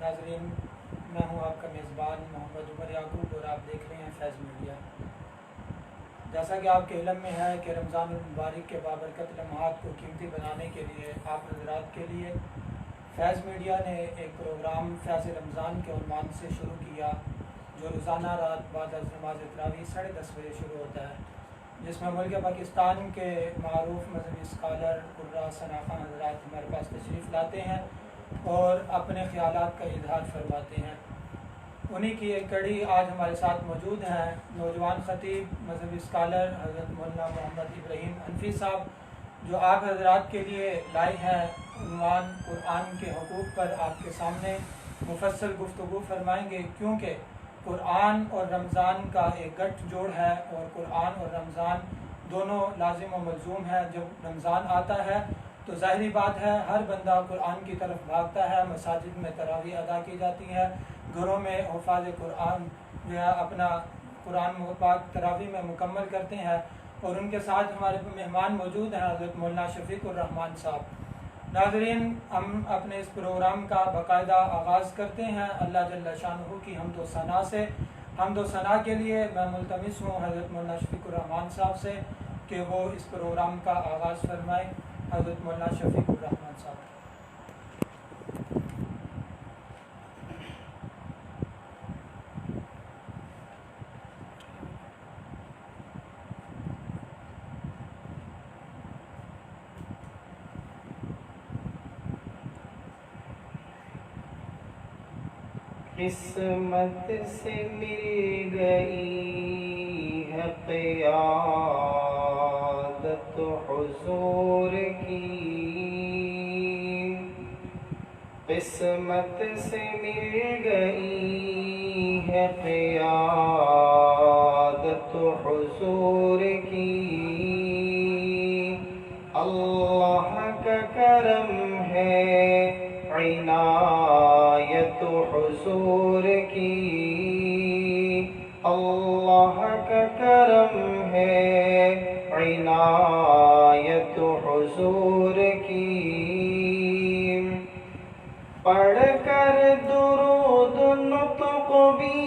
ناظرین، میں ہوں آپ کا میزبان محمد عمر یعقوب اور آپ دیکھ رہے ہیں فیض میڈیا۔ جیسا کہ آپ کے علم میں ہے کہ رمضان المبارک کے بابرکت لمحات کو قیمتی بنانے کے لیے آپ حضرات کے لیے فیض میڈیا نے ایک پروگرام فیض رمضان کے عنوان سے شروع کیا، جو روزانہ رات بعد از نماز تراویح 10:30 بجے شروع ہوتا ہے، جس میں ملک پاکستان کے معروف مذہبی اسکالر قراء ثناخوان حضرات ہمارے پاس تشریف لاتے ہیں اور اپنے خیالات کا اظہار فرماتے ہیں۔ انہی کی ایک کڑی آج ہمارے ساتھ موجود ہیں نوجوان خطیب مذہبی اسکالر حضرت مولانا محمد ابراہیم حنفی صاحب، جو آپ حضرات کے لیے لائے ہیں عنوان قرآن کے حقوق پر آپ کے سامنے مفصل گفتگو فرمائیں گے، کیونکہ قرآن اور رمضان کا ایک گٹھ جوڑ ہے اور قرآن اور رمضان دونوں لازم و ملزوم ہے۔ جب رمضان آتا ہے تو ظاہری بات ہے ہر بندہ قرآن کی طرف بھاگتا ہے، مساجد میں تراویح ادا کی جاتی ہے، گھروں میں حفاظ قرآن جو ہے اپنا قرآن پاک تراویح میں مکمل کرتے ہیں، اور ان کے ساتھ ہمارے مہمان موجود ہیں حضرت مولانا شفیق الرحمان صاحب۔ ناظرین، ہم اپنے اس پروگرام کا باقاعدہ آغاز کرتے ہیں اللہ جل شانہ کی حمد و ثنا سے۔ حمد و ثنا کے لیے میں ملتمس ہوں حضرت مولانا شفیق الرحمان صاحب سے کہ وہ اس پروگرام کا آغاز فرمائیں۔ حضرت مولانا شفیق الرحمان صاحب۔ قسمت سے مل گئی ہے قیادت حضور کی، قسمت سے مل گئی ہے قیادت حضور کی، اللہ کا کرم ہے عنایت حضور کی، اللہ کا کرم ہے عنایت حضور کی۔ پڑھ کر درود نطق بھی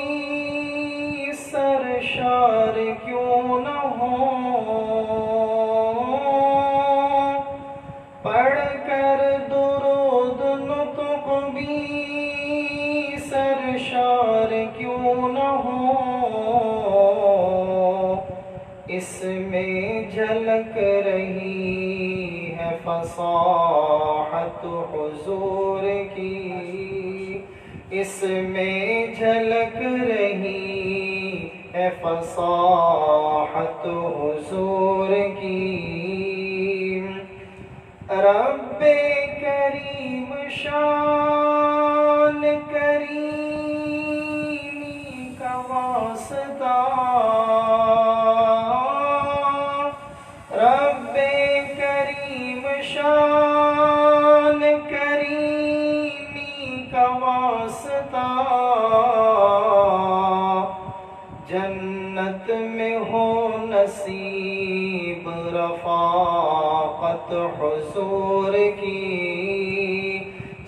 سرشار کیوں نہ ہو، پڑھ کر درود نطق بھی سرشار کیوں نہ ہو، اس میں جھلک رہی ہے فصاحت حضور کی، اس میں جھلک رہی ہے فصاحت حضور کی۔ رب کریم شان کریمی کا واسطہ، رب کریم شان کریمی کا واسطہ، جنت میں ہو نصیب رفاقت حضور کی،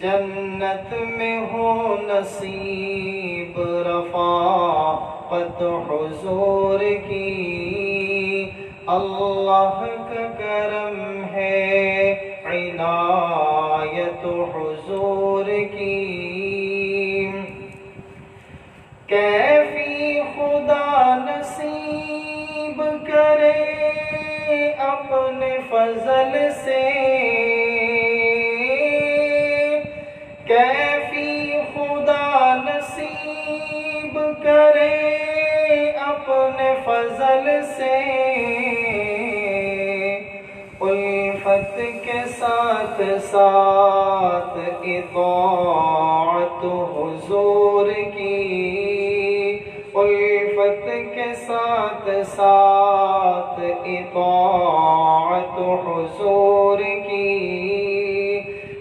جنت میں ہو نصیب رفاقت حضور کی، اللہ کا کرم ہے عنایت حضور کی۔ کیفی خدا نصیب کرے اپنے فضل سے، کیفی خدا نصیب کرے اپنے فضل سے، الفت کے ساتھ ساتھ اطاعت حضور کی، الفت کے ساتھ ساتھ اطاعت حضور کی،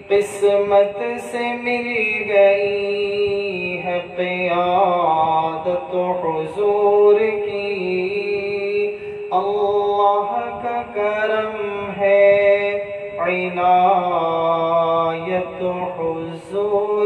قسمت سے مل گئی ہے قیادت حضور کی، اللہ کا کرم ہے عنایت حضور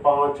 5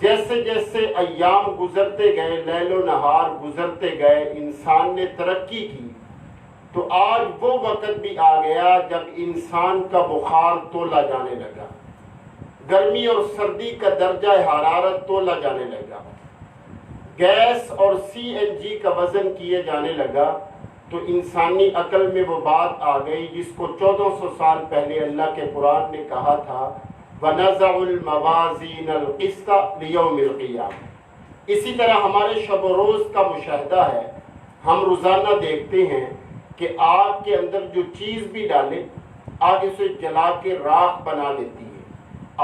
جیسے جیسے ایام گزرتے گئے، لیل و نہار گزرتے گئے، انسان نے ترقی کی، تو آج وہ وقت بھی آ گیا جب انسان کا بخار تولا جانے لگا، گرمی اور سردی کا درجہ حرارت تولا جانے لگا، گیس اور CNG کا وزن کیے جانے لگا، تو انسانی عقل میں وہ بات آ گئی جس کو 1400 سال پہلے اللہ کے قرآن نے کہا تھا وَنَزَعُ الْمَوَازِينَ الْقِسْطَ لِيَوْمِ الْقِيَامَةِ۔ اسی طرح ہمارے شب و روز کا مشاہدہ ہے، ہم روزانہ دیکھتے ہیں کہ آگ کے اندر جو چیز بھی ڈالے، آگ اسے جلا کے راکھ بنا دیتی ہے،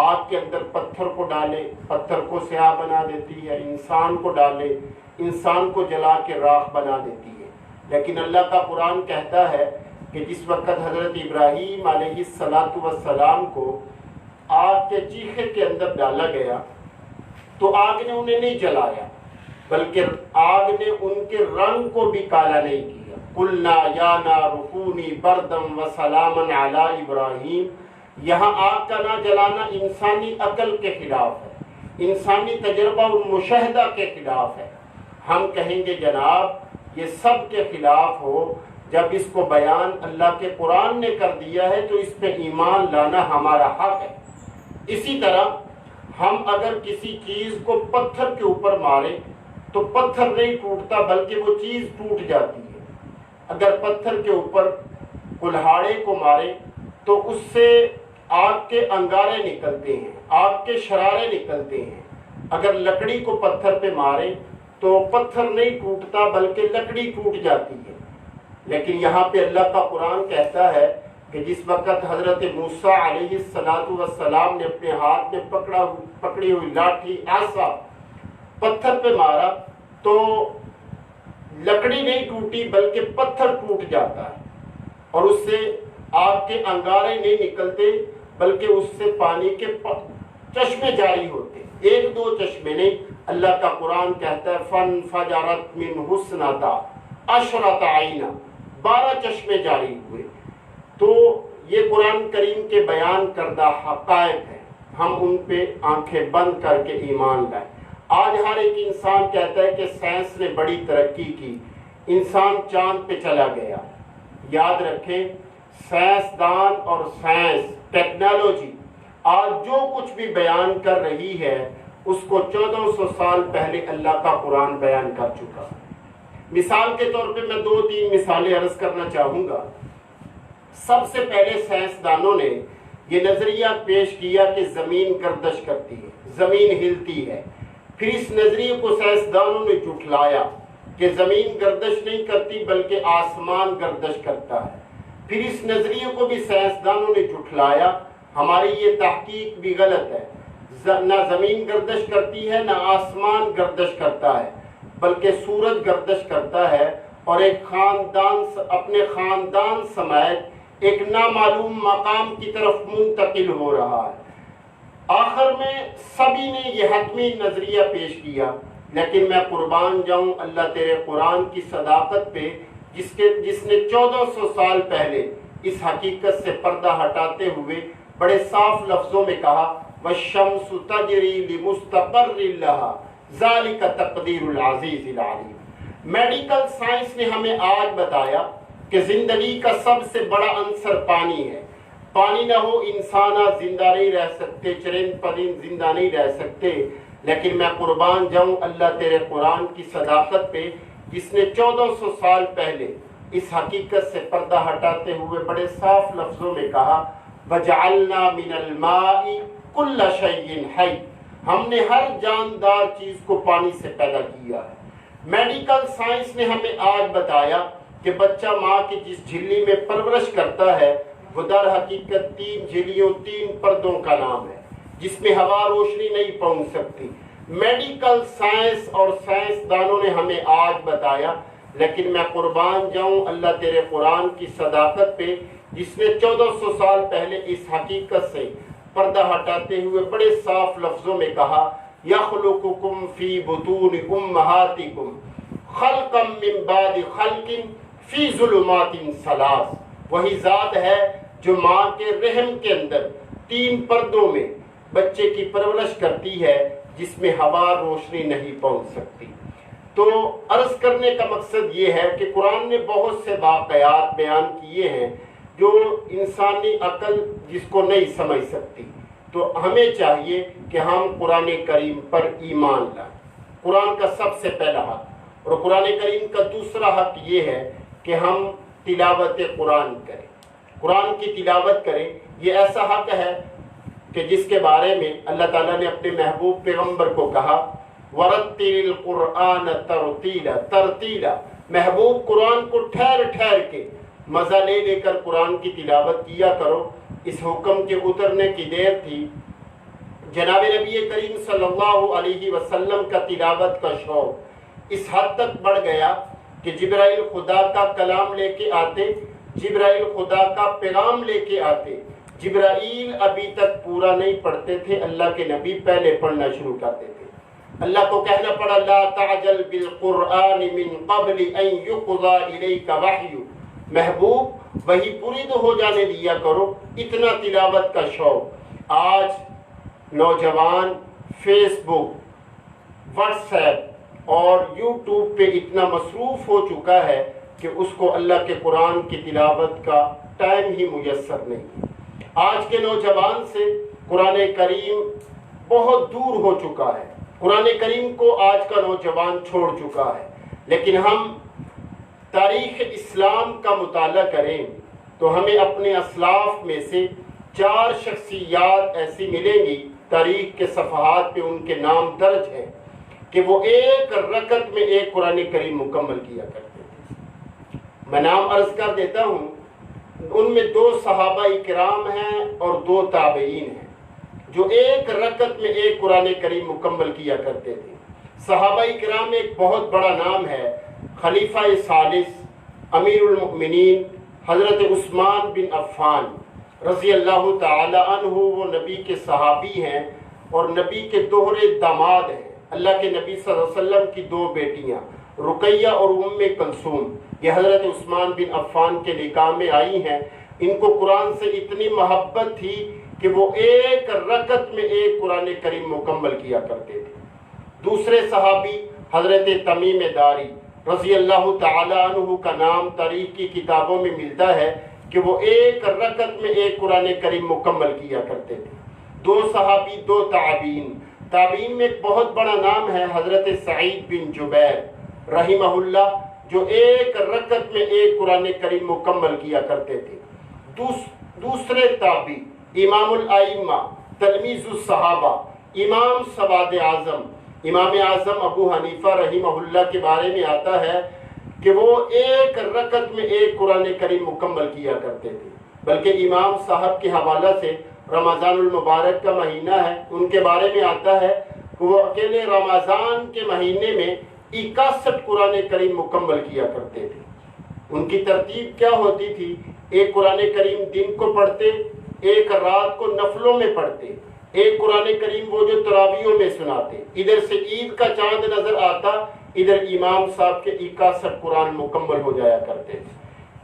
آگ کے اندر پتھر کو ڈالے، پتھر کو سیاہ بنا دیتی ہے، انسان کو ڈالے، انسان کو جلا کے راکھ بنا دیتی ہے۔ لیکن اللہ کا قرآن کہتا ہے کہ جس وقت حضرت ابراہیم علیہ السلام کو آگ کے چیخے کے اندر ڈالا گیا تو آگ نے انہیں نہیں جلایا، بلکہ آگ نے ان کے رنگ کو بھی کالا نہیں کیا۔ قلنا یا نار کونی بردم وسلاما علی ابراہیم، یہاں آگ کا نہ جلانا انسانی عقل کے خلاف ہے، انسانی تجربہ اور مشاہدہ کے خلاف ہے۔ ہم کہیں گے جناب یہ سب کے خلاف ہو، جب اس کو بیان اللہ کے قرآن نے کر دیا ہے تو اس پہ ایمان لانا ہمارا حق ہے۔ اسی طرح ہم اگر کسی چیز کو پتھر کے اوپر مارے تو پتھر نہیں ٹوٹتا بلکہ وہ چیز ٹوٹ جاتی ہے۔ اگر پتھر کے اوپر کلہاڑے کو مارے تو اس سے آگ کے انگارے نکلتے ہیں، آگ کے شرارے نکلتے ہیں۔ اگر لکڑی کو پتھر پہ مارے تو پتھر نہیں ٹوٹتا بلکہ لکڑی ٹوٹ جاتی ہے۔ لیکن یہاں پہ اللہ کا قرآن کہتا ہے کہ جس وقت حضرت موسیٰ علیہ السلام نے اپنے ہاتھ میں پکڑی ہوئی لاٹھی عصا پتھر پہ مارا تو لکڑی نہیں ٹوٹی بلکہ پتھر ٹوٹ جاتا ہے، اور اس سے آگ کے انگارے نہیں نکلتے بلکہ اس سے پانی کے چشمے جاری ہوتے، ایک دو چشمے نہیں۔ اللہ کا قرآن کہتا ہے فَانْفَجَرَتْ مِنْهُ اثْنَتَا عَشْرَةَ عَيْنًا، 12 چشمے جاری ہوئے۔ تو یہ قرآن کریم کے بیان کردہ حقائق ہیں، ہم ان پہ آنکھیں بند کر کے ایمان لائیں۔ آج ہر ایک انسان کہتا ہے کہ سائنس نے بڑی ترقی کی، انسان چاند پہ چلا گیا۔ یاد رکھیں سائنسدان اور سائنس ٹیکنالوجی آج جو کچھ بھی بیان کر رہی ہے اس کو 1400 سال پہلے اللہ کا قرآن بیان کر چکا۔ مثال کے طور پہ میں 2-3 مثالیں عرض کرنا چاہوں گا۔ سب سے پہلے سائنسدانوں نے یہ نظریہ پیش کیا کہ زمین گردش کرتی ہے، زمین ہلتی ہے۔ پھر اس نظریے کو سائنسدانوں نے جھٹلایا کہ زمین گردش نہیں کرتی بلکہ آسمان گردش کرتا ہے۔ پھر اس نظریے کو بھی سائنسدانوں نے جھٹلایا، ہماری یہ تحقیق بھی غلط ہے، نہ زمین گردش کرتی ہے نہ آسمان گردش کرتا ہے بلکہ سورج گردش کرتا ہے، اور ایک خاندان اپنے خاندان سمیت ایک نامعلوم مقام کی طرف منتقل ہو رہا ہے۔ آخر میں سبھی نے یہ حتمی نظریہ پیش کیا، لیکن میں قربان جاؤں اللہ تیرے قرآن کی صداقت پہ جس نے 1400 سال پہلے اس حقیقت سے پردہ ہٹاتے ہوئے بڑے صاف لفظوں میں کہا وَالشَّمْسُ تَجْرِي لِمُسْتَقَرٍّ لَهَا ذَلِكَ تَقْدِيرُ الْعَزِيزِ الْعَلِيمِ۔ میڈیکل سائنس نے ہمیں آج بتایا کہ زندگی کا سب سے بڑا عنصر پانی ہے، پانی نہ ہو انسان زندہ نہیں رہ سکتے، چرند پرند زندہ نہیں رہ سکتے۔ لیکن میں قربان جاؤں اللہ تیرے قرآن کی صداقت پہ جس نے 1400 سال پہلے اس حقیقت سے پردہ ہٹاتے ہوئے بڑے صاف لفظوں میں کہا وَجَعَلْنَا مِنَ الْمَاءِ كُلَّ شَيْءٍ حَيٍّ، ہم نے ہر جاندار چیز کو پانی سے پیدا کیا ہے۔ میڈیکل سائنس نے ہمیں آج بتایا کہ بچہ ماں کی جس جھلی میں پرورش کرتا ہے وہ در حقیقت 3 جھلیوں 3 پردوں کا نام ہے جس میں ہوا روشنی نہیں پہنچ سکتی۔ میڈیکل سائنس اور سائنسدانوں نے ہمیں آج بتایا، لیکن میں قربان جاؤں اللہ تیرے قرآن کی صداقت پہ جس نے 1400 سال پہلے اس حقیقت سے پردہ ہٹاتے ہوئے بڑے صاف لفظوں میں کہا یخلقکم فی بطون امہاتکم خلقا من بعد خلق فی ظلمات ثلاث، وہی ذات ہے جو ماں کے رحم کے اندر 3 پردوں میں بچے کی پرورش کرتی ہے، جس میں ہوا روشنی نہیں پہنچ سکتی۔ تو عرض کرنے کا مقصد یہ ہے کہ قرآن نے بہت سے واقعات بیان کیے ہیں جو انسانی عقل جس کو نہیں سمجھ سکتی۔ تو ہمیں چاہیے کہ ہم قرآن کریم پر ایمان لائیں، قرآن کا سب سے پہلا حق، اور قرآن کریم کا دوسرا حق یہ ہے کہ ہم تلاوت قرآن کریں، قرآن کی تلاوت کریں۔ یہ ایسا حق ہے کہ جس کے بارے میں اللہ تعالیٰ نے اپنے محبوب پیغمبر کو کہا وَرَتِّلِ الْقُرْآنَ تَرْتِيلًا ترتیلا، محبوب قرآن کو ٹھہر ٹھہر کے مزہ لے لے کر قرآن کی تلاوت کیا کرو۔ اس حکم کے اترنے کی دیر تھی، جناب نبی کریم صلی اللہ علیہ وسلم کا تلاوت کا شوق اس حد تک بڑھ گیا کہ جبرائیل خدا کا کلام لے کے آتے، جبرائیل خدا کا پیغام لے کے آتے، جبرائیل ابھی تک پورا نہیں پڑھتے تھے، اللہ کے نبی پہلے پڑھنا شروع کرتے تھے۔ اللہ کو کہنا پڑا لا تعجل بالقرآن من قبل ان یقضى الیک وحی، محبوب وہی پوری تو ہو جانے دیا کرو، اتنا تلاوت کا شوق۔ آج نوجوان فیس بک، واٹس ایپ اور یوٹیوب پہ اتنا مصروف ہو چکا ہے کہ اس کو اللہ کے قرآن کی تلاوت کا ٹائم ہی میسر نہیں۔ آج کے نوجوان سے قرآن کریم بہت دور ہو چکا ہے، قرآن کریم کو آج کا نوجوان چھوڑ چکا ہے۔ لیکن ہم تاریخ اسلام کا مطالعہ کریں تو ہمیں اپنے اسلاف میں سے 4 شخصیات ایسی ملیں گی، تاریخ کے صفحات پہ ان کے نام درج ہیں کہ وہ ایک رکعت میں ایک قرآن کریم مکمل کیا کرتے تھے۔ میں نام عرض کر دیتا ہوں، ان میں 2 صحابہ کرام ہیں اور 2 تابعین ہیں جو ایک رکعت میں ایک قرآن کریم مکمل کیا کرتے تھے۔ صحابہ کرام میں ایک بہت بڑا نام ہے، خلیفہ ثالث امیر المؤمنین حضرت عثمان بن عفان رضی اللہ تعالی عنہ۔ وہ نبی کے صحابی ہیں اور نبی کے دوہرے داماد ہیں۔ اللہ کے نبی صلی اللہ علیہ وسلم کی 2 بیٹیاں رقیہ اور کلثوم یہ حضرت عثمان بن عفان کے نکاح میں آئی ہیں۔ ان کو قرآن سے اتنی محبت تھی کہ وہ ایک رکعت میں ایک قرآن کریم مکمل کیا کرتے تھے۔ دوسرے صحابی حضرت تمیم داری رضی اللہ تعالی عنہ کا نام تاریخ کی کتابوں میں ملتا ہے کہ وہ ایک رکعت میں ایک قرآن کریم مکمل کیا کرتے تھے۔ 2 صحابی 2 تابعین، تابعین میں ایک بہت بڑا نام ہے حضرت سعید بن جبیر رحمہ اللہ، جو ایک رکعت میں ایک قرآن کریم مکمل کیا کرتے تھے۔ دوسرے تابعی امام الائمہ تلمیذ الصحابہ امام سواد اعظم امام اعظم ابو حنیفہ رحمہ اللہ کے بارے میں آتا ہے کہ وہ ایک رکعت میں ایک قرآن کریم مکمل کیا کرتے تھے۔ بلکہ امام صاحب کے حوالہ سے رمضان المبارک کا مہینہ ہے، ان کے بارے میں آتا ہے کہ وہ اکیلے رمضان کے مہینے میں 61 قرآن کریم مکمل کیا کرتے تھے۔ ان کی ترتیب کیا ہوتی تھی؟ ایک قرآن کریم دن کو پڑھتے، ایک رات کو نفلوں میں پڑھتے، ایک قرآن کریم وہ جو تراویحوں میں سناتے، ادھر سے عید کا چاند نظر آتا، ادھر امام صاحب کے 61 قرآن مکمل ہو جایا کرتے تھے۔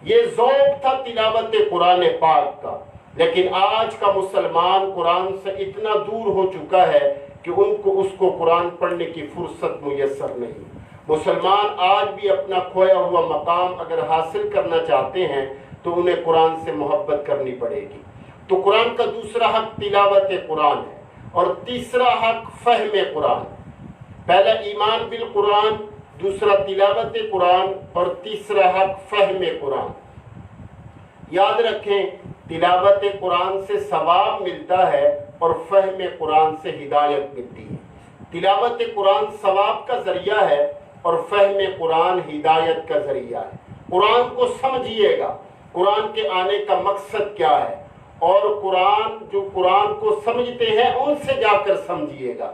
یہ ذوق تھا تلاوت قرآن پاک کا۔ لیکن آج کا مسلمان قرآن سے اتنا دور ہو چکا ہے کہ اس کو قرآن پڑھنے کی فرصت میسر نہیں۔ مسلمان آج بھی اپنا کھویا ہوا مقام اگر حاصل کرنا چاہتے ہیں تو انہیں قرآن سے محبت کرنی پڑے گی۔ تو قرآن کا دوسرا حق تلاوت قرآن ہے اور تیسرا حق فہم قرآن۔ پہلا ایمان بالقرآن، دوسرا تلاوت قرآن اور تیسرا حق فہم قرآن۔ یاد رکھیں، تلاوت قرآن سے ثواب ملتا ہے اور فہم قرآن سے ہدایت ملتی ہے۔ تلاوت قرآن ثواب کا ذریعہ ہے اور فہم قرآن ہدایت کا ذریعہ ہے۔ قرآن کو سمجھیے گا، قرآن کے آنے کا مقصد کیا ہے، اور جو قرآن کو سمجھتے ہیں ان سے جا کر سمجھیے گا۔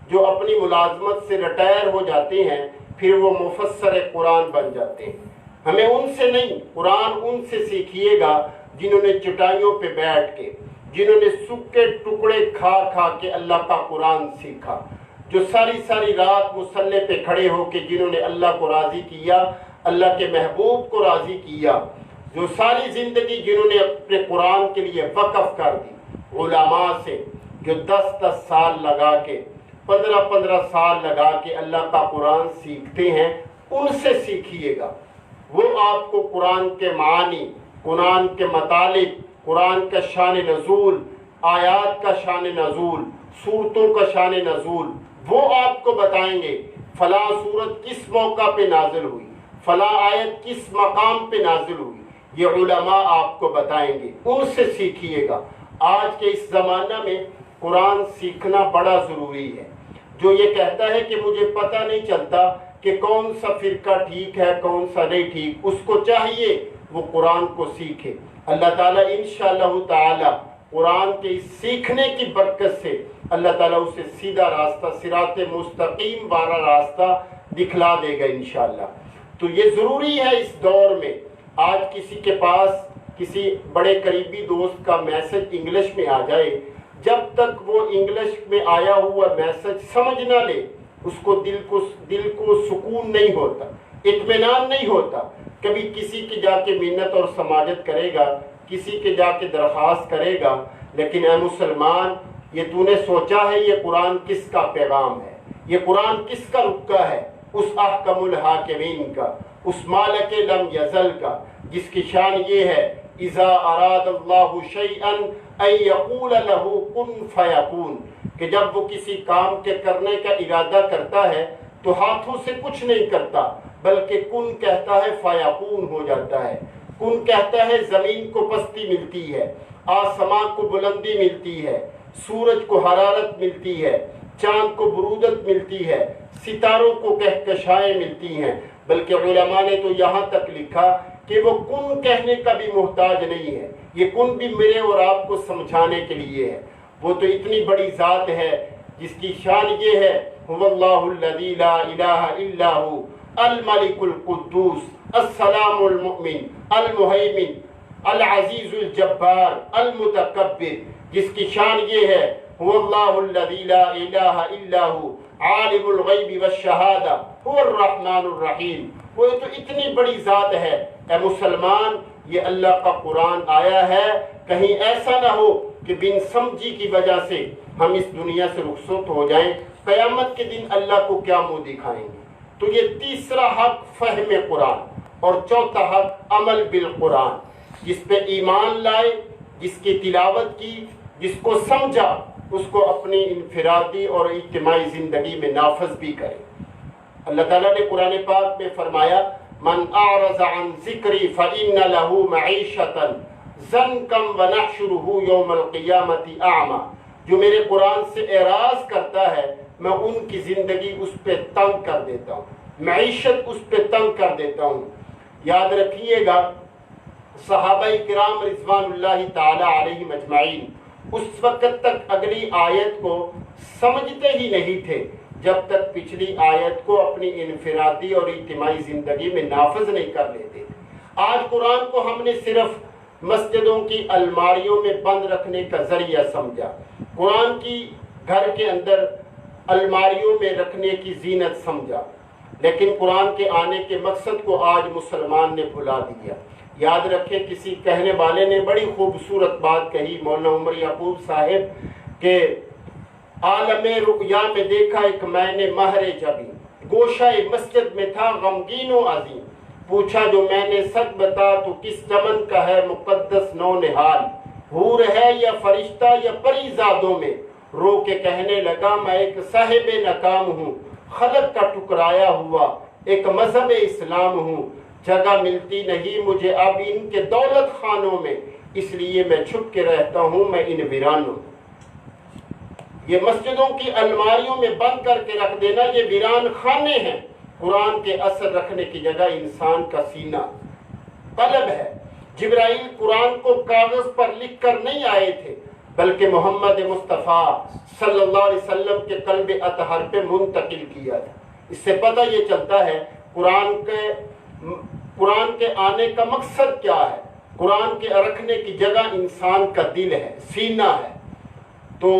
جو اپنی ملازمت سے ریٹائر ہو جاتے ہیں پھر وہ مفسر قرآن بن جاتے ہیں۔ ہمیں ان سے نہیں، قرآن ان سے سیکھیے گا جنہوں نے چٹائیوں پہ بیٹھ کے، جنہوں نے سکے ٹکڑے کھا کھا کے اللہ کا قرآن سیکھا، جو ساری ساری رات مصلی پہ کھڑے ہو کے جنہوں نے اللہ کو راضی کیا، اللہ کے محبوب کو راضی کیا، جو ساری زندگی جنہوں نے اپنے قرآن کے لیے وقف کر دی، علماء سے جو 10 سال لگا کے 15 سال لگا کے اللہ کا قرآن سیکھتے ہیں، ان سے سیکھیے گا۔ وہ آپ کو قرآن کے معانی، قرآن کے مطالب، قرآن کا شان نزول، آیات کا شان نزول، سورتوں کا شان نزول، وہ آپ کو بتائیں گے۔ فلاں سورت کس موقع پہ نازل ہوئی، فلاں آیت کس مقام پہ نازل ہوئی، یہ علماء آپ کو بتائیں گے، ان سے سیکھیے گا۔ آج کے اس زمانہ میں قرآن سیکھنا بڑا ضروری ہے۔ جو یہ کہتا ہے کہ مجھے پتہ نہیں چلتا کہ کون سا فرقہ ٹھیک ہے کون سا نہیں ٹھیک، اس کو چاہیے وہ قرآن کو سیکھے۔ اللہ تعالیٰ انشاءاللہ تعالی قرآن کے اس سیکھنے کی برکت سے اللہ تعالیٰ اسے سیدھا راستہ، صراط مستقیم والا راستہ دکھلا دے گا انشاءاللہ۔ تو یہ ضروری ہے اس دور میں۔ آج کسی کے پاس کسی بڑے قریبی دوست کا میسج انگلش میں آ جائے، جب تک وہ انگلش میں آیا ہوا میسج سمجھ نہ لے، اس کو دل کو سکون نہیں ہوتا، اطمینان نہیں ہوتا۔ کبھی کسی کی جا کے منت اور سماجت کرے گا، کسی کے جا کے درخواست کرے گا، لیکن اے مسلمان، یہ تو نے سوچا ہے یہ قرآن کس کا پیغام ہے، یہ قرآن کس کا رکا ہے؟ اس احکم الحاکمین کا، اس مالک لم یزل کا، جس کی شان یہ ہے اذا اراد اللہ شیئا ان یقول له کن فیکون، کہ جب وہ کسی کام کے کرنے کا ارادہ کرتا ہے تو ہاتھوں سے کچھ نہیں کرتا، بلکہ کن کہتا ہے فیکون ہو جاتا ہے۔ کن کہتا ہے زمین کو پستی ملتی ہے، آسمان کو بلندی ملتی ہے، سورج کو حرارت ملتی ہے، چاند کو برودت ملتی ہے، ستاروں کو کہکشائیں ملتی ہیں۔ بلکہ علماء نے تو یہاں تک لکھا کہ وہ کن کہنے کا بھی محتاج نہیں ہے، یہ کن بھی میرے اور آپ کو سمجھانے کے لیے ہے۔ وہ تو اتنی بڑی ذات ہے جس کی شان یہ ہے هو اللہ الذی لا الہ الا هو الملک القدوس السلام المؤمن المہیمن العزیز الجبار المتکبر، جس کی شان یہ ہے هو اللہ الذی لا الہ الا هو عالم الغیب والشہادہ هو الرحمن الرحیم۔ وہ تو اتنی بڑی ذات ہے۔ اے مسلمان، یہ اللہ کا قرآن آیا ہے، کہیں ایسا نہ ہو کہ بن سمجھی کی وجہ سے ہم اس دنیا سے رخصت ہو جائیں، قیامت کے دن اللہ کو کیا منہ دکھائیں گے۔ تو یہ تیسرا حق فہم قرآن، اور چوتھا حق عمل بالقرآن، جس پہ ایمان لائے، جس کی تلاوت کی، جس کو سمجھا، اس کو اپنی انفرادی اور اجتماعی زندگی میں نافذ بھی کرے۔ اللہ تعالیٰ نے قرآن پاک میں فرمایا من اعرض عن ذکری فإن له معیشتا ضنکا ونحشره یوم القیامت اعمی، جو میرے قرآن سے اعراض کرتا ہے میں ان کی زندگی اس پہ تنگ کر دیتا ہوں، معیشت اس پہ تنگ کر دیتا ہوں۔ یاد رکھیے گا صحابہ کرام رضوان اللہ تعالی علیہم اجمعین اس وقت تک اگلی آیت کو سمجھتے ہی نہیں تھے جب تک پچھلی آیت کو اپنی انفرادی اور اجتماعی زندگی میں نافذ نہیں کر لیتے۔ آج قرآن کو ہم نے صرف مسجدوں کی الماریوں میں بند رکھنے کا ذریعہ سمجھا، قرآن کی گھر کے اندر الماریوں میں رکھنے کی زینت سمجھا، لیکن قرآن کے آنے کے مقصد کو آج مسلمان نے بھلا دیا۔ یاد رکھیں، کسی کہنے والے نے بڑی خوبصورت بات کہی، مولانا عمر یعقوب صاحب، کہ عالم رؤیا میں دیکھا ایک میں نے مہر جبیں، گوشہ مسجد میں تھا غمگین و عظیم، پوچھا جو میں نے سچ بتا تو کس چمن کا ہے مقدس نو نہال، حور ہے یا فرشتہ یا پری زادوں میں، رو کے کہنے لگا میں ایک صاحب ناکام ہوں، خلق کا ٹکرایا ہوا ایک مذہب اسلام ہوں، جگہ ملتی نہیں مجھے اب ان کے دولت خانوں میں، اس لیے میں چھپ کے رہتا ہوں میں ان ویرانوں۔ یہ مسجدوں کی الماریوں میں بند کر کے رکھ دینا یہ ویران خانے ہیں۔ قرآن کے اثر رکھنے کی جگہ انسان کا سینہ قلب ہے۔ جبرائیل قرآن کو کاغذ پر لکھ کر نہیں آئے تھے، بلکہ محمد مصطفیٰ صلی اللہ علیہ وسلم کے قلب اطہر پہ منتقل کیا تھا۔ اس سے پتہ یہ چلتا ہے قرآن کے آنے کا مقصد کیا ہے۔ قرآن کے رکھنے کی جگہ انسان کا دل ہے، سینہ ہے۔ تو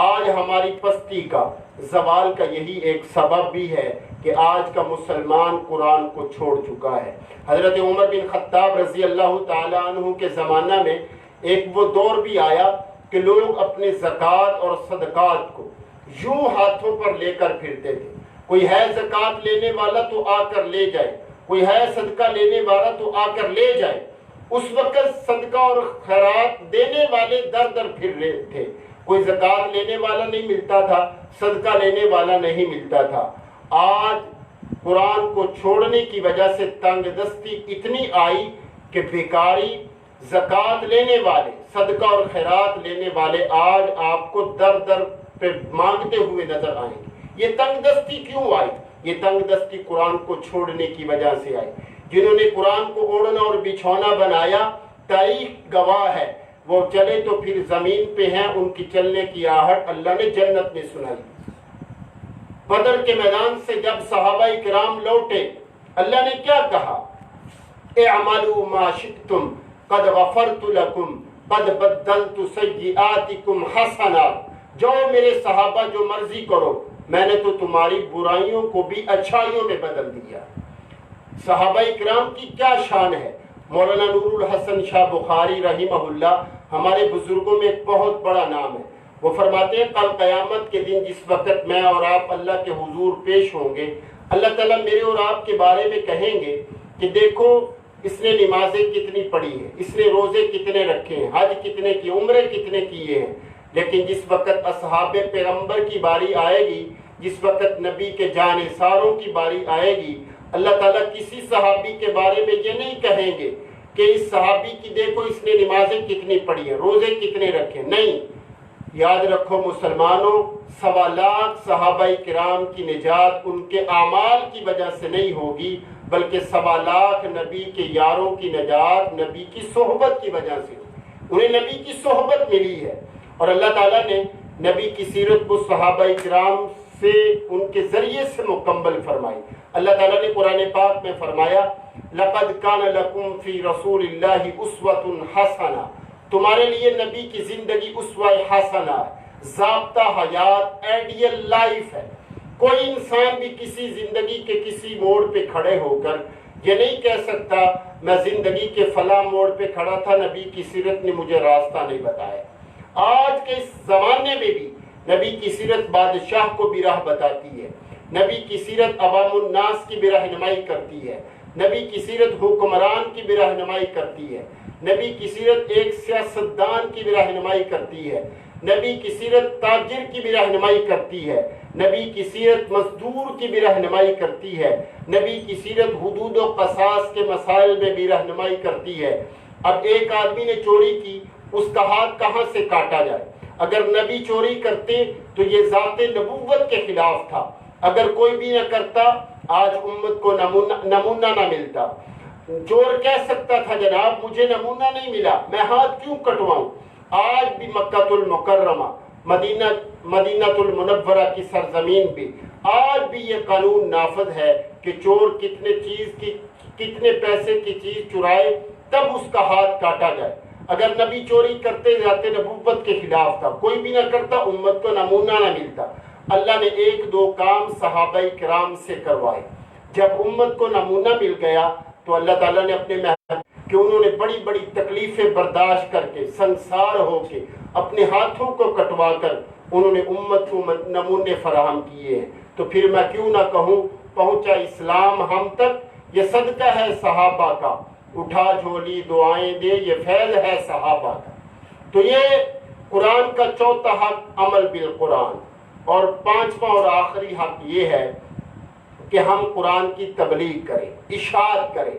آج ہماری پستی کا، زوال کا یہی ایک سبب بھی ہے کہ آج کا مسلمان قرآن کو چھوڑ چکا ہے۔ حضرت عمر بن خطاب رضی اللہ تعالیٰ عنہ کے زمانہ میں ایک وہ دور بھی آیا کہ لوگ اپنے زکوٰۃ اور صدقات کو یوں ہاتھوں پر لے کر پھرتے تھے. کوئی ہے زکوٰۃ لینے والا تو آ کر لے جائے, کوئی ہے صدقہ لینے والا تو آ کر لے جائے. اس وقت صدقہ اور خیرات دینے والے در در پھر رہے تھے. کوئی زکوٰۃ لینے والا نہیں ملتا تھا, صدقہ لینے والا نہیں ملتا تھا. آج قرآن کو چھوڑنے کی وجہ سے تنگ دستی اتنی آئی کہ بیکاری, زکوٰۃ لینے والے, صدقہ اور خیرات لینے والے آج آپ کو در در پہ مانگتے ہوئے نظر آئیں گے. یہ تنگ دستی کیوں آئی؟ یہ تنگ دستی قرآن کو چھوڑنے کی وجہ سے آئی. جنہوں نے قرآن کو اوڑھنا اور بچھونا بنایا, تاریخ گواہ ہے, وہ چلے تو پھر زمین پہ ہیں. ان کی چلنے کی آہٹ اللہ نے جنت میں سنائی. بدر کے میدان سے جب صحابہ کرام لوٹے, اللہ نے کیا کہا؟ اعملوا ما شئتم قد غفرت لکم قد بدلت سیئاتکم حسنات. جاؤ میرے صحابہ جو مرضی کرو, میں نے تو تمہاری برائیوں کو بھی اچھائیوں میں بدل دیا. صحابہ کرام کی کیا شان ہے. مولانا نور الحسن شاہ بخاری رحمہ اللہ ہمارے بزرگوں میں ایک بہت بڑا نام ہے. وہ فرماتے ہیں کل قیامت کے دن جس وقت میں اور آپ اللہ کے حضور پیش ہوں گے, اللہ تعالیٰ میرے اور آپ کے بارے میں کہیں گے کہ دیکھو اس نے نمازیں کتنی پڑھی ہیں, اس نے روزے کتنے رکھے ہیں, حج کتنے کیے, عمرے کتنے کیے ہیں. لیکن جس وقت اصحاب پیغمبر کی باری آئے گی, جس وقت نبی کے جانثاروں کی باری آئے گی, اللہ تعالیٰ کسی صحابی کے بارے میں یہ نہیں کہیں گے کہ اس صحابی کی دیکھو اس نے نمازیں کتنی پڑھی ہیں, روزے کتنے رکھے. نہیں, یاد رکھو مسلمانوں, 1.25 لاکھ صحابہ کرام کی نجات ان کے اعمال کی وجہ سے نہیں ہوگی, بلکہ 1.25 لاکھ نبی کے یاروں کی نجات نبی کی صحبت کی وجہ سے ہوگی. انہیں نبی کی صحبت ملی ہے, اور اللہ تعالیٰ نے نبی کی سیرت کو صحابہ کرام سے ان کے ذریعے سے مکمل فرمائی. اللہ تعالیٰ نے قرآن پاک میں فرمایا لَقَدْ كَانَ لَكُمْ فِي رَسُولِ اللَّهِ أُسْوَةٌ حَسَنَةٌ. تمہارے لیے نبی کی زندگی اسوہ حسنہ ہے, ضابطہ حیات, آئیڈیل لائف ہے. کوئی انسان بھی کسی زندگی کے کسی موڑ پہ کھڑے ہو کر یہ نہیں کہہ سکتا میں زندگی کے فلاں موڑ پہ کھڑا تھا, نبی کی سیرت نے مجھے راستہ نہیں بتایا. آج کے اس زمانے میں بھی نبی کی سیرت بادشاہ کو بھی راہ بتاتی ہے, نبی کی سیرت عوام الناس کی بھی رہنمائی کرتی ہے, نبی کی سیرت حکمران کی بھی رہنمائی کرتی ہے, نبی کی سیرت ایک سیاستدان کی بھی رہنمائی کرتی ہے, نبی کی سیرت تاجر کی بھی رہنمائی کرتی ہے, نبی کی سیرت مزدور کی بھی رہنمائی کرتی ہے, نبی کی سیرت حدود و قصاص کے مسائل میں بھی رہنمائی کرتی ہے. اب ایک آدمی نے چوری کی, اس کا ہاتھ کہاں سے کاٹا جائے؟ اگر نبی چوری کرتے تو یہ ذات نبوت کے خلاف تھا. اگر کوئی بھی نہ کرتا آج امت کو نمونہ نہ ملتا. چور کہہ سکتا تھا جناب مجھے نمونہ نہیں ملا, میں ہاتھ کیوں کٹواؤں. آج بھی مکہ المکرمہ, مدینہ المنورہ کی سرزمین بھی آج بھی یہ قانون نافذ ہے کہ چور کتنے پیسے کی چیز چرائے تب اس کا ہاتھ کاٹا جائے. اگر نبی چوری کرتے جاتے نبوت کے خلاف تھا, کوئی بھی نہ کرتا, امت کو نمونہ نہ ملتا. اللہ نے 1-2 کام صحابہ کرام سے کروائے. جب امت کو نمونہ مل گیا تو اللہ تعالیٰ نے اپنے کہ انہوں نے بڑی بڑی تکلیفیں برداشت کر کے, سنسار ہو کے, اپنے ہاتھوں کو کٹوا کر انہوں نے امت کو نمونے فراہم کیے ہیں. تو پھر میں کیوں نہ کہوں پہنچا اسلام ہم تک, یہ صدقہ ہے صحابہ کا, اٹھا جھولی دعائیں دے یہ فیض ہے صحابہ کا. تو یہ قرآن کا چوتھا حق عمل بالقرآن, اور 5واں اور آخری حق یہ ہے کہ ہم قرآن کی تبلیغ کریں, اشاعت کریں.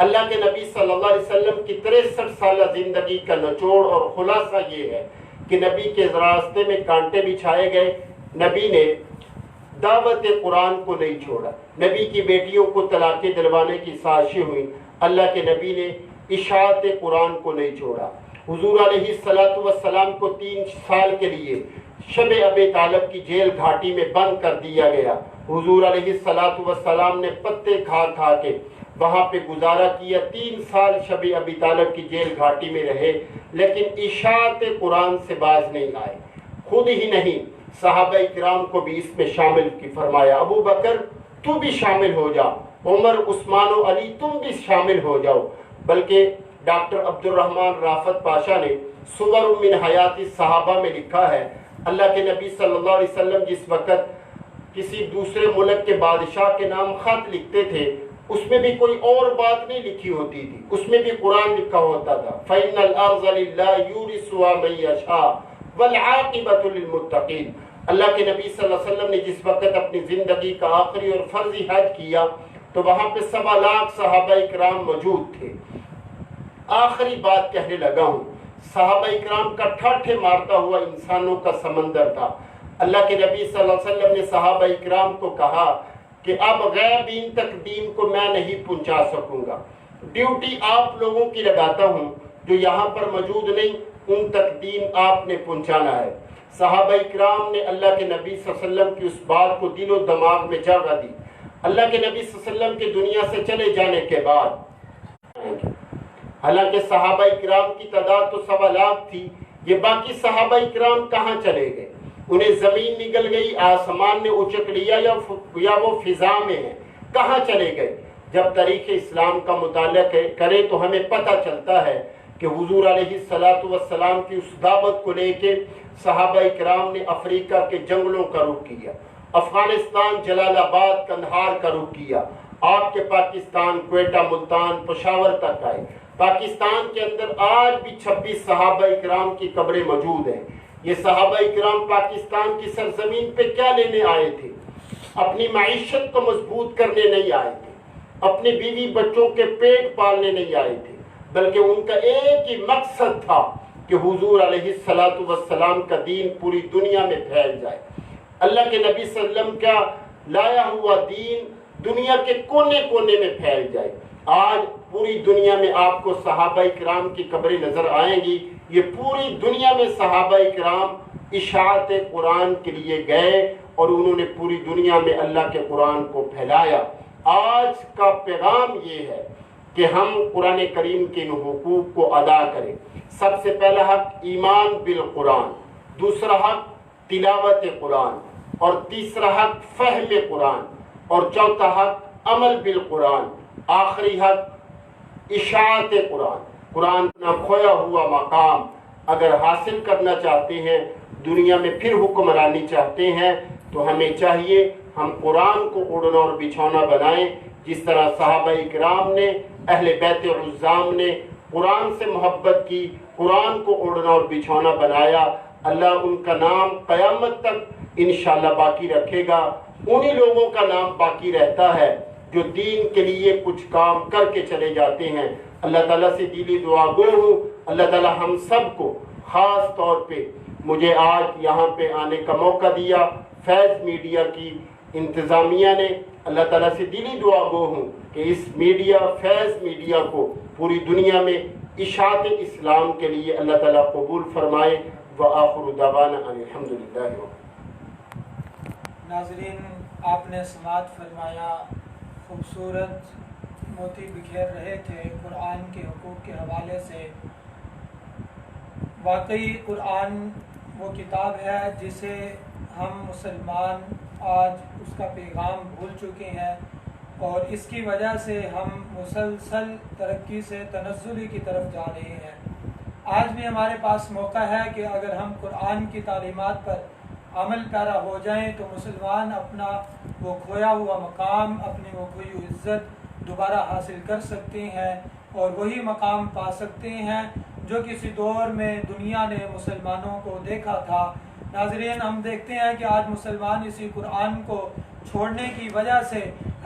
اللہ کے نبی صلی اللہ علیہ وسلم کی 63 سالہ زندگی کا نچوڑ اور خلاصہ یہ ہے کہ نبی کے راستے میں کانٹے بچھائے گئے, نبی نے دعوت قرآن کو نہیں چھوڑا, نبی کی بیٹیوں کو طلاقیں دلوانے کی سازشیں ہوئی, اللہ کے نبی نے اشاعت قرآن کو نہیں چھوڑا. حضور علیہ السلام کو 3 سال کے لیے شب ابی طالب کی جیل گھاٹی میں بند کر دیا گیا. حضور علیہ السلام نے پتے کھا کھا کے وہاں پہ گزارا کیا, 3 سال شب ابی طالب کی جیل گھاٹی میں رہے, لیکن اشاعت قرآن سے باز نہیں آئے. خود ہی نہیں صحابہ کرام کو بھی اس میں شامل کی فرمایا, ابو بکر تو بھی شامل ہو جا, عمر, عثمان و علی تم بھی شامل ہو جاؤ. بلکہ ڈاکٹر عبد الرحمن رافت پاشا نے سور من حیات صحابہ میں لکھا ہے اللہ کے نبی صلی اللہ علیہ وسلم جس وقت کسی دوسرے ملک کے بادشاہ کے نام خط لکھتے تھے اس میں بھی کوئی اور بات نہیں لکھی ہوتی تھی، اس میں بھی قرآن لکھا ہوتا تھا فَإِنَّ الْأَرْضَ لِلَّهِ يُورِثُهَا مَن يَشَاءُ وَالْعَاقِبَةُ لِلْمُتَّقِينَ۔ اللہ کے نبی صلی اللہ علیہ وسلم نے جس وقت اپنی زندگی کا آخری اور فرضی حج کیا تو وہاں پہ 7 لاکھ صحابہ اکرام موجود تھے۔ آخری بات کہنے لگا ہوں، صحابہ اکرام کا ٹھاٹھے مارتا ہوا انسانوں کا سمندر تھا۔ اللہ کے نبی صلی اللہ علیہ وسلم نے صحابہ اکرام کو کہا کہ اب غیبین تک دین کو میں نہیں پہنچا سکوں گا، ڈیوٹی آپ لوگوں کی لگاتا ہوں جو یہاں پر موجود نہیں، ان تک دین آپ نے پہنچانا ہے۔ صحابہ اکرام نے اللہ کے نبی صلی اللہ علیہ وسلم کی اس بات کو دل و دماغ میں جگہ دی۔ اللہ کے نبی صلی اللہ علیہ وسلم کے دنیا سے چلے جانے کے بعد حالانکہ صحابہ اکرام کی تعداد تو 7 لاکھ تھی، یہ باقی صحابہ اکرام کہاں چلے گئے؟ انہیں زمین نگل گئی، آسمان نے اچک لیا یا وہ فضا میں ہیں، کہاں چلے گئے؟ جب تاریخ اسلام کا مطالعہ کرے تو ہمیں پتہ چلتا ہے کہ حضور علیہ السلام کی اس دعوت کو لے کے صحابہ اکرام نے افریقہ کے جنگلوں کا رخ کیا، افغانستان جلال آباد کندھار کا رخ کیا، آپ کے پاکستان کوئٹہ ملتان پشاور تک آئے۔ پاکستان کے اندر آج بھی 26 صحابہ اکرام کی قبریں موجود ہیں۔ یہ صحابہ اکرام پاکستان کی سرزمین پہ کیا لینے آئے تھے؟ اپنی معیشت کو مضبوط کرنے نہیں آئے تھے، اپنے بیوی بچوں کے پیٹ پالنے نہیں آئے تھے، بلکہ ان کا ایک ہی مقصد تھا کہ حضور علیہ السلام کا دین پوری دنیا میں پھیل جائے۔ اللہ کے نبی صلی اللہ علیہ وسلم کا لایا ہوا دین دنیا کے کونے کونے میں پھیل جائے۔ آج پوری دنیا میں آپ کو صحابہ اکرام کی قبریں نظر آئیں گی، یہ پوری دنیا میں صحابہ اکرام اشاعت قرآن کے لیے گئے اور انہوں نے پوری دنیا میں اللہ کے قرآن کو پھیلایا۔ آج کا پیغام یہ ہے کہ ہم قرآن کریم کے ان حقوق کو ادا کریں۔ سب سے پہلا حق ایمان بالقرآن، دوسرا حق تلاوت قرآن، اور تیسرا حق فہم قرآن، اور چوتھا حق عمل بالقرآن، آخری حق اشاعت قرآن۔ قرآن کا کھویا ہوا مقام اگر حاصل کرنا چاہتے ہیں، دنیا میں پھر حکمرانی چاہتے ہیں، تو ہمیں چاہیے ہم قرآن کو اوڑھنا اور بچھونا بنائیں، جس طرح صحابہ اکرام نے، اہل بیت عظام نے قرآن سے محبت کی، قرآن کو اوڑھنا اور بچھونا بنایا۔ اللہ ان کا نام قیامت تک انشاءاللہ باقی رکھے گا۔ انہی لوگوں کا نام باقی رہتا ہے جو دین کے لیے کچھ کام کر کے چلے جاتے ہیں۔ اللہ تعالیٰ سے دلی دعا گو ہوں، اللہ تعالیٰ ہم سب کو، خاص طور پہ مجھے آج یہاں پہ آنے کا موقع دیا فیض میڈیا کی انتظامیہ نے، اللہ تعالیٰ سے دلی دعا گو ہوں کہ اس میڈیا، فیض میڈیا کو پوری دنیا میں اشاعت اسلام کے لیے اللہ تعالیٰ قبول فرمائے۔ وآخر دعوانا ان الحمدللہ۔ ناظرین، آپ نے سماعت فرمایا، خوبصورت موتی بکھیر رہے تھے قرآن کے حقوق کے حوالے سے۔ واقعی قرآن وہ کتاب ہے جسے ہم مسلمان آج اس کا پیغام بھول چکے ہیں، اور اس کی وجہ سے ہم مسلسل ترقی سے تنزلی کی طرف جا رہے ہیں۔ آج بھی ہمارے پاس موقع ہے کہ اگر ہم قرآن کی تعلیمات پر عمل پیرا ہو جائیں تو مسلمان اپنا وہ کھویا ہوا مقام، اپنی وہ کھوئی ہوئی عزت دوبارہ حاصل کر سکتے ہیں، اور وہی مقام پا سکتے ہیں جو کسی دور میں دنیا نے مسلمانوں کو دیکھا تھا۔ ناظرین، ہم دیکھتے ہیں کہ آج مسلمان اسی قرآن کو چھوڑنے کی وجہ سے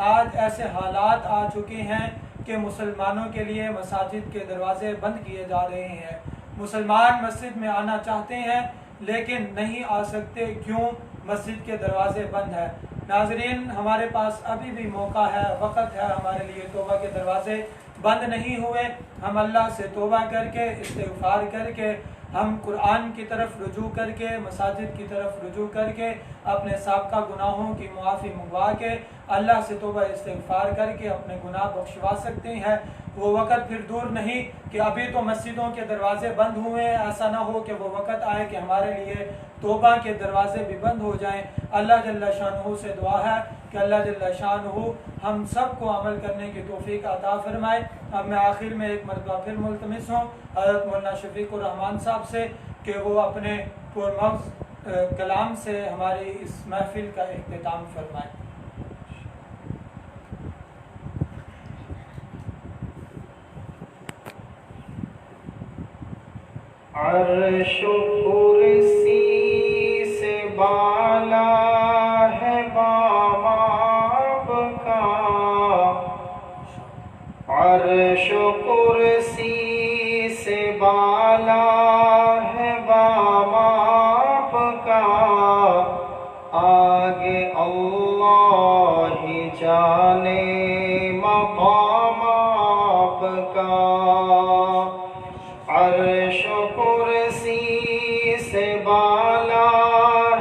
آج ایسے حالات آ چکے ہیں کہ مسلمانوں کے لیے مساجد کے دروازے بند کیے جا رہے ہیں۔ مسلمان مسجد میں آنا چاہتے ہیں لیکن نہیں آ سکتے، کیوں؟ مسجد کے دروازے بند ہیں۔ ناظرین، ہمارے پاس ابھی بھی موقع ہے، وقت ہے ہمارے لیے، توبہ کے دروازے بند نہیں ہوئے۔ ہم اللہ سے توبہ کر کے، استغفار کر کے، ہم قرآن کی طرف رجوع کر کے، مساجد کی طرف رجوع کر کے، اپنے سابقہ گناہوں کی معافی منگوا کے، اللہ سے توبہ استغفار کر کے اپنے گناہ بخشوا سکتے ہیں۔ وہ وقت پھر دور نہیں کہ ابھی تو مسجدوں کے دروازے بند ہوئے ہیں، ایسا نہ ہو کہ وہ وقت آئے کہ ہمارے لیے توبہ کے دروازے بھی بند ہو جائیں۔ اللہ جل شانہ سے دعا ہے کہ اللہ جل شانہ ہم سب کو عمل کرنے کی توفیق عطا فرمائے۔ اب میں آخر میں ایک مرتبہ پھر ملتمس ہوں حضرت مولانا شفیق الرحمان صاحب سے کہ وہ اپنے پرمغز کلام سے ہماری اس محفل کا اختتام فرمائیں۔ عرش و کرسی سے بالا ہے بام آپ کا، عرش و کرسی سے بالا ہے بام آپ کا، آگے اللہ ہی جانے مقام آپ کا، عرش و کرسی سے بالا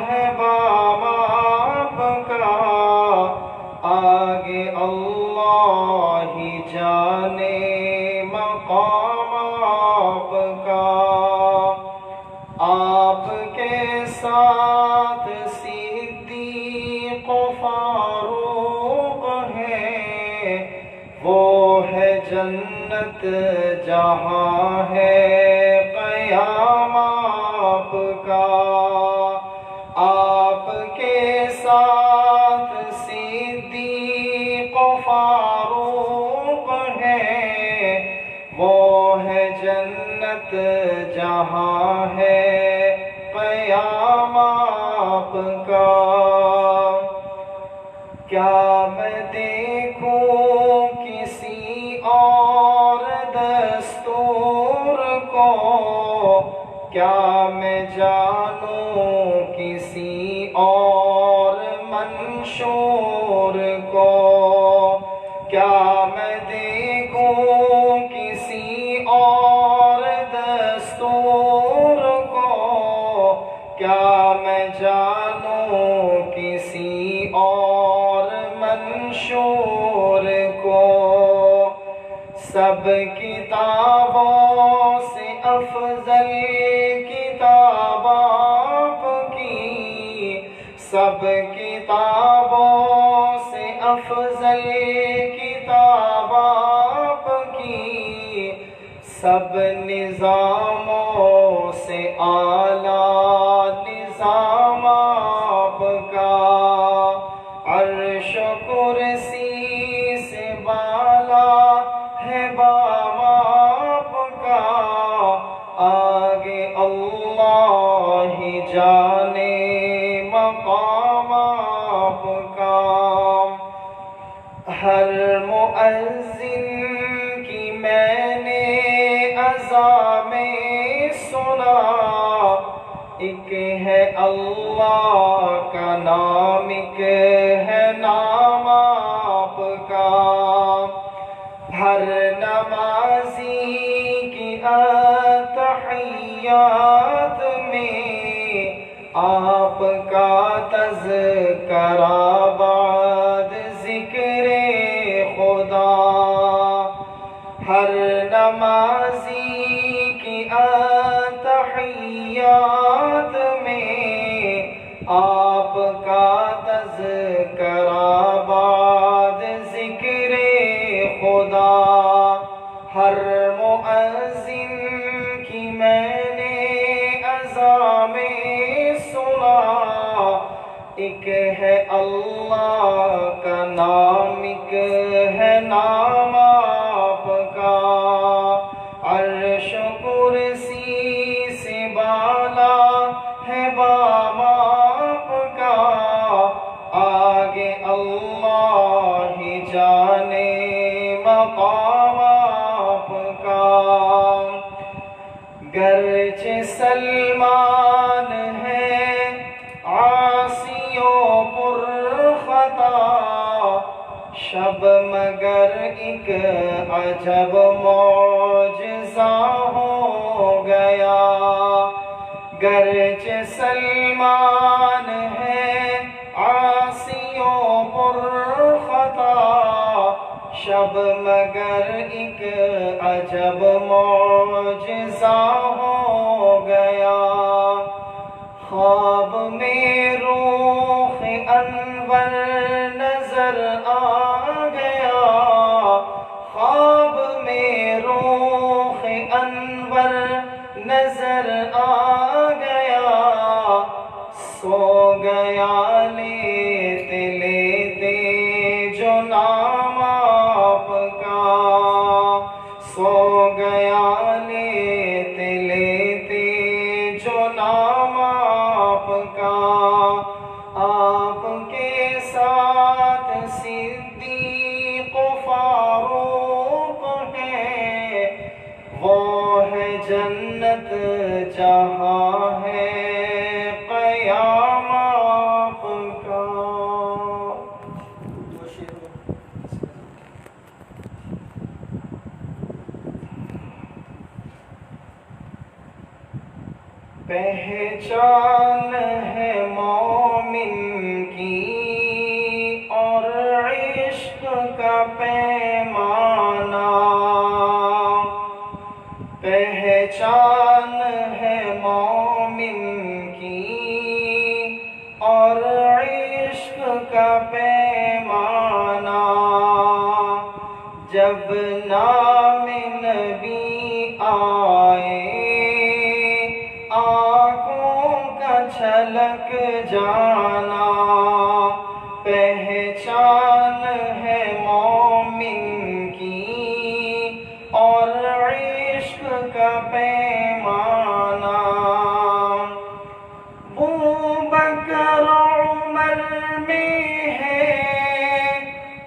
ہے بام آپ کا، آگے اللہ ہی جانے مقام آپ کا، آپ کے ساتھ صدیق و فاروق ہیں، وہ ہے جنت جہاں ہے قیام آپ کا، آپ کے ساتھ صدیق و فاروق ہیں، وہ ہے جنت جہاں ہے قیام آپ کا، کیا میں دیکھوں کسی اور دستور کو، کیا میں جانوں کسی اور منشور کو، کیا میں دیکھوں کسی اور دستور کو، کیا میں جانوں کسی اور منشور کو، سب کتابوں سے افضل کتاب آپ کی، سب کتابوں سے افضل کتاب آپ کی، سب نظاموں سے اعلیٰ نظام آپ کا، عرش و کرسی سے بالا ہے بام آپ کا، آگے اللہ ہی جانے مقام آپ کا، ہر مؤذن کی میں نے اذان میں سنا، ایک ہے اللہ کا نام، ایک ہے نام آپ کا، ہر نمازی کی اتحیات میں آپ کا تذکرہ بعد ذکر خدا، ہر نمازی کی اتحیات میں آپ کا تذکرہ بعد ذکر خدا، ہر مؤذن کی میں نے اذان میں سنا، ایک ہے اللہ کا نام، ایک ہے نام آپ کا، عرش و کرسی سے بالا ہے بام آپ کا، آگے اللہ ہی جانے مقام آپ کا، گرچہ سلمان ہے عاصی و پرخطا، شب مگر ایک عجب معجزہ ہو گیا، گرچہ سلمان ہے عاصی و پرخطا، شب مگر ایک عجب معجزہ ہو گیا، خواب میں روح انور نظر آ گیا، خواب میں روح انور نظر آ گیا، گیا لیتے لیتے جو نام آپ کا، سو گیا لیتے لیتے جو نام آپ کا، آپ کے ساتھ صدیق و فاروق ہے، وہ ہے جنت جہاں ہے قیام آپ کا۔ دو شعر پہچان ہے مومن کی اور عشق کا پیمانہ، پہچان ہے مومن کی اور عشق کا پیمانہ، جب نام نبی آئے آنکھوں کا چھلک جانا، پہچان ہے مومن کی اور عشق کا پیمانہ، بوبکر عمر میں ہے،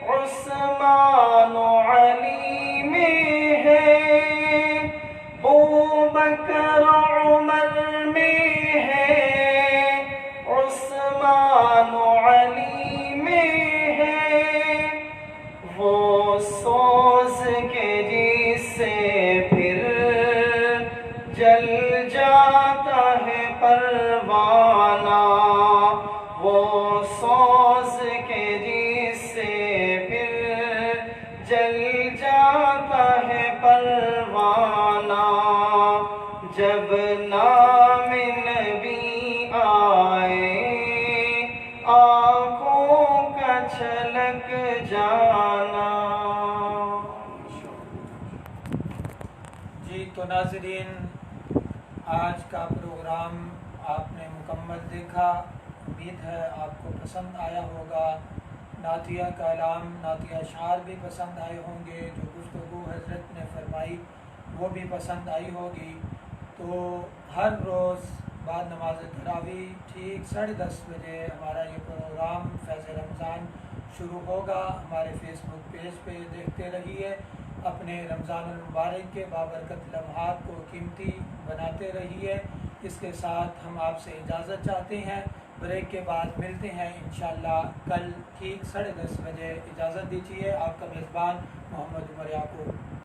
عثمان و علی میں ہے، بوبکر عمر میں ہے، عثمان و علی میں ہے، وہ سوز کے جس سے پھر جل جاتا ہے پروانہ، وہ سوز کے جس سے پھر جل جاتا ہے پروانہ، جب نام نبی آئے آنکھوں کا چھلک جانا۔ جی تو ناظرین، آج کا پروگرام آپ نے مکمل دیکھا، امید ہے آپ کو پسند آیا ہوگا، نعتیہ کلام نعتیہ اشعار بھی پسند آئے ہوں گے، جو گفتگو حضرت نے فرمائی وہ بھی پسند آئی ہوگی۔ تو ہر روز بعد نماز تراویح ٹھیک 10:30 بجے ہمارا یہ پروگرام فیض رمضان شروع ہوگا، ہمارے فیس بک پیج پہ دیکھتے رہیے، اپنے رمضان المبارک کے بابرکت لمحات کو قیمتی بناتے رہیے۔ اس کے ساتھ ہم آپ سے اجازت چاہتے ہیں، بریک کے بعد ملتے ہیں انشاءاللہ کل ٹھیک 10:30 بجے۔ اجازت دیجیے، آپ کا میزبان محمد عمر یعقوب۔